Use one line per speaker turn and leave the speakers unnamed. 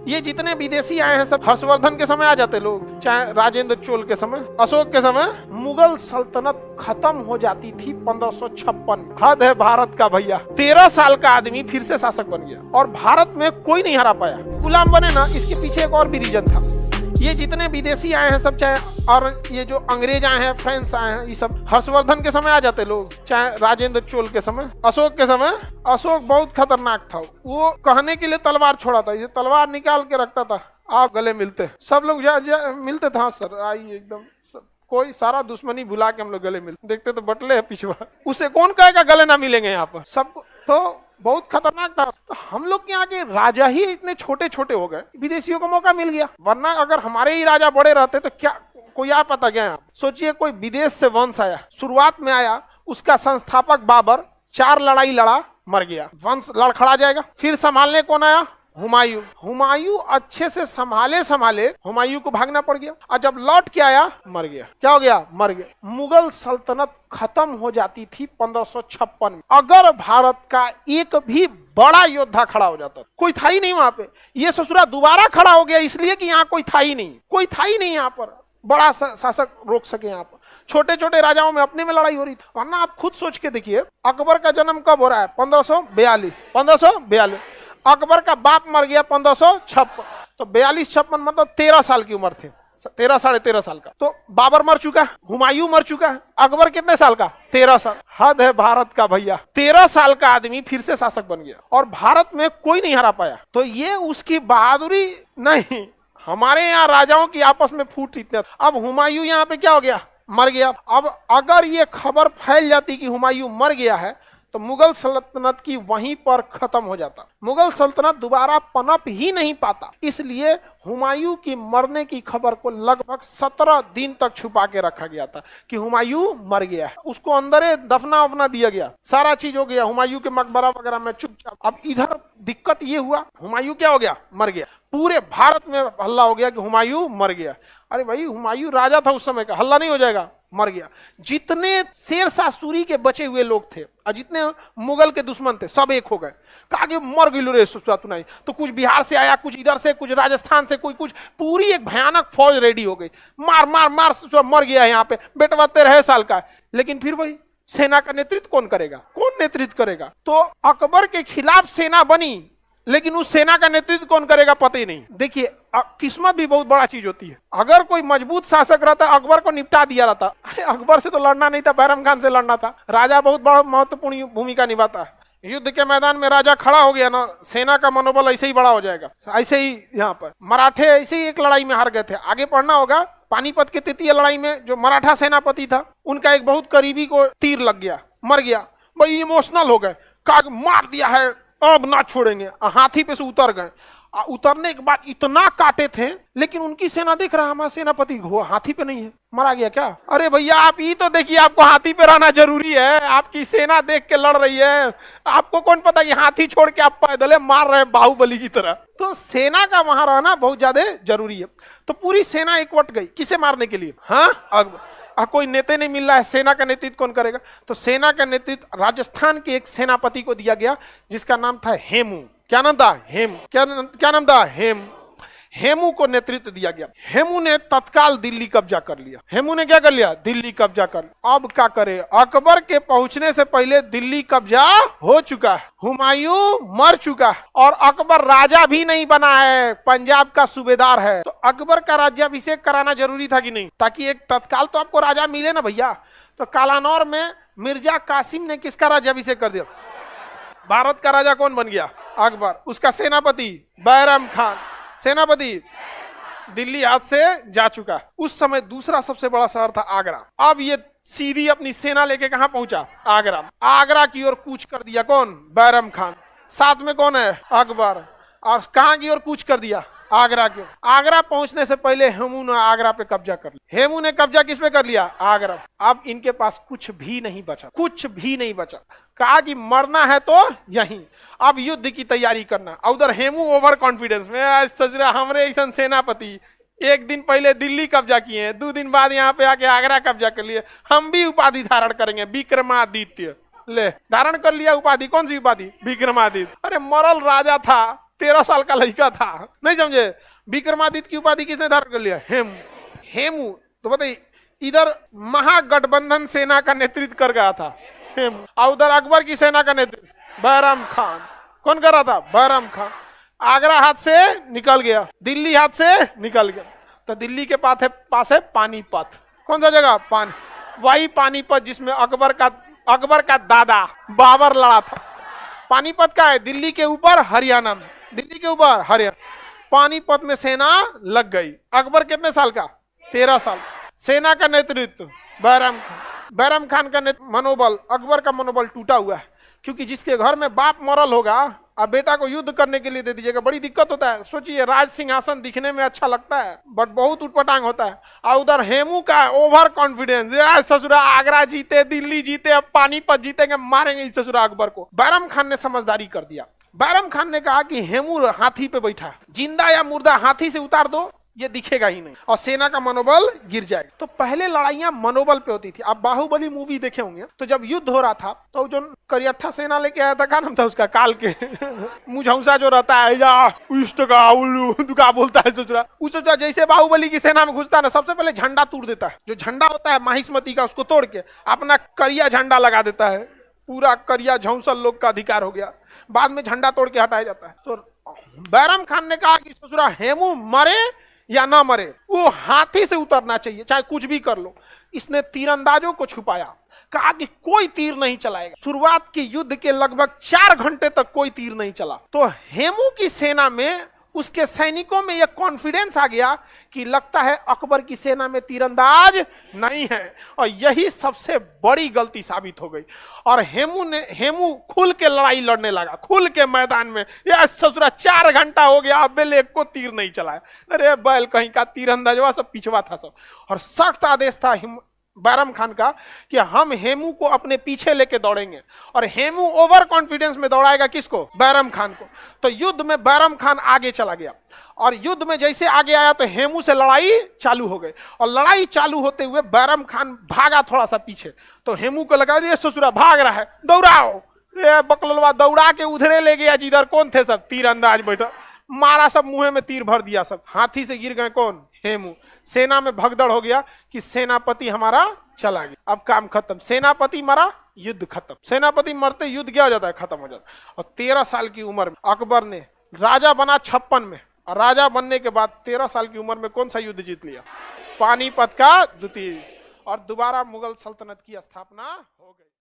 ये जितने विदेशी आए हैं सब हर्षवर्धन के समय आ जाते लोग, चाहे राजेंद्र चोल के समय, अशोक के समय। मुगल सल्तनत खत्म हो जाती थी 1556। हद है भारत का भैया, 13 साल का आदमी फिर से शासक बन गया और भारत में कोई नहीं हरा पाया। गुलाम बने ना, इसके पीछे एक और भी रीजन था। ये जितने विदेशी आए हैं सब, चाहे और ये जो अंग्रेज आए हैं, फ्रेंच आए हैं, ये सब हर्षवर्धन के समय आ जाते लोग, चाहे राजेंद्र चोल के समय, अशोक के समय। अशोक बहुत खतरनाक था, वो कहने के लिए तलवार छोड़ा था, ये तलवार निकाल के रखता था, आप गले मिलते, सब लोग मिलते थे, हाँ सर आइए एकदम, सब कोई सारा दुश्मनी भुला के हम लोग गले मिलते, देखते तो बटले है पिछवा, उसे कौन कहेगा गले ना मिलेंगे यहाँ पर सब। तो बहुत खतरनाक था। तो हम लोग के यहाँ के राजा ही इतने छोटे छोटे हो गए, विदेशियों को मौका मिल गया, वरना अगर हमारे ही राजा बड़े रहते तो क्या कोई आ पता गया यहाँ। सोचिए कोई विदेश से वंश आया, शुरुआत में आया, उसका संस्थापक बाबर 4 लड़ाई लड़ा, मर गया, वंश लड़खड़ा जाएगा। फिर संभालने कौन आया? हुमायूं। हुमायूं अच्छे से संभाले हुमायूं को भागना पड़ गया, और जब लौट के आया मर गया। क्या हो गया? मर गया। मुगल सल्तनत खत्म हो जाती थी 1556 में, अगर भारत का एक भी बड़ा योद्धा खड़ा हो जाता। कोई था ही नहीं वहां पे, ये ससुरा दोबारा खड़ा हो गया इसलिए कि यहाँ कोई था ही नहीं यहाँ पर बड़ा शासक रोक सके। यहाँ पर छोटे छोटे राजाओं में अपने में लड़ाई हो रही थी। वरना आप खुद सोच के देखिए, अकबर का जन्म कब हो रहा है? 1542। अकबर का बाप मर गया 1556, तो 42-56 मतलब 13 साल की उम्र थे, 13 साढ़े 13 साल का। तो बाबर मर चुका है, हुमायूं मर चुका है, अकबर कितने साल का? 13 साल। हद है भारत का भैया, 13 साल का आदमी फिर से शासक बन गया और भारत में कोई नहीं हरा पाया। तो ये उसकी बहादुरी नहीं, हमारे यहाँ राजाओं की आपस में फूट इतना। अब हुमायूं यहाँ पे क्या हो गया? मर गया। अब अगर ये खबर फैल जाती कि हुमायूं मर गया है तो मुगल सल्तनत की वहीं पर खत्म हो जाता, मुगल सल्तनत दोबारा पनप ही नहीं पाता। इसलिए हुमायूं की मरने की खबर को लगभग 17 दिन तक छुपा के रखा गया था कि हुमायूं मर गया है। उसको अंदर दफना वफना दिया गया, सारा चीज हो गया, हुमायूं के मकबरा वगैरह में चुपचाप। अब इधर दिक्कत ये हुआ, हुमायूं क्या हो गया? मर गया। पूरे भारत में हल्ला हो गया कि हुमायूं मर गया। अरे भाई, हुमायूं राजा था उस समय का, हल्ला नहीं हो जाएगा? मर गया। जितने शेरशाह सूरी के बचे हुए लोग थे और जितने मुगल के दुश्मन थे सब एक हो गए, कहा कि मर गई रे सुनाई। तो कुछ बिहार से आया, कुछ इधर से, कुछ राजस्थान से, कोई कुछ, पूरी एक भयानक फौज रेडी हो गई, मार मार मार मर गया है यहाँ पे, बेटवा 13 साल का है। लेकिन फिर वही सेना का नेतृत्व कौन करेगा? कौन नेतृत्व करेगा? तो अकबर के खिलाफ सेना बनी, लेकिन उस सेना का नेतृत्व कौन करेगा पता ही नहीं। देखिए, किस्मत भी बहुत बड़ा चीज होती है। अगर कोई मजबूत शासक रहता, अकबर को निपटा दिया रहता। अरे अकबर से तो लड़ना नहीं था, बैरम खान से लड़ना था। राजा बहुत बड़ा महत्वपूर्ण भूमिका निभाता है। युद्ध के मैदान में राजा खड़ा हो गया ना, सेना का मनोबल ऐसे ही बड़ा हो जाएगा। ऐसे ही यहाँ पर मराठे ऐसे ही एक लड़ाई में हार गए थे, आगे पढ़ना होगा। पानीपत के तृतीय लड़ाई में जो मराठा सेनापति था, उनका एक बहुत करीबी को तीर लग गया, मर गया। भाई इमोशनल हो गए, कहा मार दिया है, अब ना छोड़ेंगे। हाथी पे से उतर गए, उतरने के बाद इतना काटे थे, लेकिन उनकी सेना देख रहा, हमारा सेनापति हाथी पे नहीं है, मरा गया क्या? अरे भैया, आप ये तो देखिए, आपको हाथी पे रहना जरूरी है, आपकी सेना देख के लड़ रही है, आपको कौन पता ये हाथी छोड़ के आप पैदल मार रहे हैं बाहुबली की तरह। तो सेना का वहां रहना बहुत ज्यादा जरूरी है। तो पूरी सेना एकवट गई, किसे मारने के लिए? हाँ, कोई नेता नहीं मिल रहा है, सेना का नेतृत्व कौन करेगा? तो सेना का नेतृत्व राजस्थान के एक सेनापति को दिया गया, जिसका नाम था हेमू। क्या नाम था? क्या नाम था? हेमू को नेतृत्व दिया गया। हेमू ने तत्काल दिल्ली कब्जा कर लिया। हेमू ने क्या कर लिया? दिल्ली कब्जा कर लिया। अब क्या करे? अकबर के पहुंचने से पहले दिल्ली कब्जा हो चुका है, हुमायूं मर चुका है, और अकबर राजा भी नहीं बना है, पंजाब का सूबेदार है। तो अकबर का राज्याभिषेक कराना जरूरी था कि नहीं, ताकि एक तत्काल तो आपको राजा मिले ना भैया। तो कालानौर में मिर्जा कासिम ने किसका राज्याभिषेक कर दिया? भारत का राजा कौन बन गया? अकबर। उसका सेनापति बैरम खान, सेनापति दिल्ली हाथ से जा चुका। उस समय दूसरा सबसे बड़ा शहर था आगरा। अब ये सीधी अपनी सेना लेके कहां पहुंचा? आगरा। आगरा की ओर कूच कर दिया कौन? बैरम खान। साथ में कौन है? अकबर। और कहां की ओर कूच कर दिया? आगरा की। आगरा पहुंचने से पहले हेमू ने आगरा पे कब्जा कर लिया। हेमू ने कब्जा किस पे कर लिया? आगरा। अब इनके पास कुछ भी नहीं बचा, कुछ भी नहीं बचा। कहा कि मरना है तो यहीं, अब युद्ध की तैयारी करना। उधर हेमू ओवर कॉन्फिडेंस में, सजरा हमरे ऐसा सेनापति एक दिन पहले दिल्ली कब्जा किए हैं, 2 दिन बाद यहाँ पे आके आगरा कब्जा कर लिए, हम भी उपाधि धारण करेंगे विक्रमादित्य। ले धारण कर लिया उपाधि। कौन सी उपाधि? विक्रमादित्य। अरे मरल राजा था 13 साल का लड़का था, नहीं समझे। विक्रमादित्य की उपाधि किसने धारण कर लिया? हेमू। हेमू तो बताइए, इधर महागठबंधन सेना का नेतृत्व कर गया था हेमू, और उधर अकबर की सेना का नेतृत्व बैराम खान। कौन कर रहा था? बैराम खान। आगरा हाथ से निकल गया, दिल्ली हाथ से निकल गया। तो दिल्ली के पास है पानीपत। कौन सा जगह? वही पानीपत जिसमें अकबर का दादा बाबर लड़ा था। पानीपत का है दिल्ली के ऊपर हरियाणा में, दिल्ली के ऊपर हरियाणा। पानीपत में सेना लग गई। अकबर कितने साल का? 13 साल। सेना का नेतृत्व बैराम खान। बैराम खान का मनोबल, अकबर का मनोबल टूटा हुआ है, क्योंकि जिसके घर में बाप मरल होगा अब बेटा को युद्ध करने के लिए दे दीजिएगा, बड़ी दिक्कत होता है। सोचिए, राज सिंहासन दिखने में अच्छा लगता है बट बहुत उटपटांग होता है। और उधर हेमू का ओवर कॉन्फिडेंस, ससुरा आगरा जीते, दिल्ली जीते, अब पानीपत जीतेंगे, मारेंगे इस ससुरा अकबर को। बैराम खान ने समझदारी कर दिया। बैराम खान ने कहा कि हेमू हाथी पे बैठा, जिंदा या मुर्दा हाथी से उतार दो, ये दिखेगा ही नहीं और सेना का मनोबल गिर जाएगा। तो पहले लड़ाइयां मनोबल पे होती थी। आप बाहुबली मूवी देखे होंगे, तो जब युद्ध हो रहा था तो जो करियठा सेना लेके आया था, क्या नाम था उसका? काल के मुझौसा जो रहता है बोलता है ससुरा, उसका जैसे बाहुबली की सेना में घुसता है ना, सबसे पहले झंडा तोड़ देता है। जो झंडा होता है माहिष्मती का, उसको तोड़ के अपना करिया झंडा लगा देता है। पूरा करिया झौंसल लोग का अधिकार हो गया। बाद में झंडा तोड़ के हटाया जाता है। तो बैराम खान ने कहा कि ससुरा हेमू मरे या ना मरे, वो हाथी से उतरना चाहिए, चाहे कुछ भी कर लो। इसने तीरंदाजों को छुपाया, कहा कि कोई तीर नहीं चलाएगा। शुरुआत की युद्ध के लगभग 4 घंटे तक कोई तीर नहीं चला। तो हेमू की सेना में, उसके सैनिकों में यह कॉन्फिडेंस आ गया कि लगता है अकबर की सेना में तीरंदाज नहीं है, और यही सबसे बड़ी गलती साबित हो गई। और हेमू खुल के लड़ाई लड़ने लगा, खुल के मैदान में। यह ससुरा 4 घंटा हो गया, अब बेले को तीर नहीं चलाया। अरे बैल कहीं का, तीरंदाजवा सब पिछवा था सब। और सख्त आदेश था बैराम खान का कि हम हेमू को अपने पीछे लेके दौड़ेंगे, और हेमू ओवर कॉन्फिडेंस में दौड़ाएगा किसको? बैराम खान को। तो युद्ध में बैराम खान आगे चला गया, और युद्ध में जैसे आगे आया तो हेमू से लड़ाई चालू हो गई। और लड़ाई चालू होते हुए बैराम खान भागा थोड़ा सा पीछे, तो हेमू को लगा ये ससुरा भाग रहा है, दौड़ाओ। रे बकलवा दौड़ा के उधरे ले गया जिधर कौन थे सब तीरंदाज बैठा, मारा, सब मुंह में तीर भर दिया, सब हाथी से गिर गए। कौन? हेमू। सेना में भगदड़ हो गया कि सेनापति हमारा चला गया, अब काम खत्म। सेनापति मरा, युद्ध खत्म। सेनापति मरते युद्ध क्या हो जाता है? खत्म हो जाता है। और 13 साल की उम्र में अकबर ने, राजा बना 56 में, और राजा बनने के बाद 13 साल की उम्र में कौन सा युद्ध जीत लिया? पानीपत का द्वितीय। और दोबारा मुगल सल्तनत की स्थापना हो गई।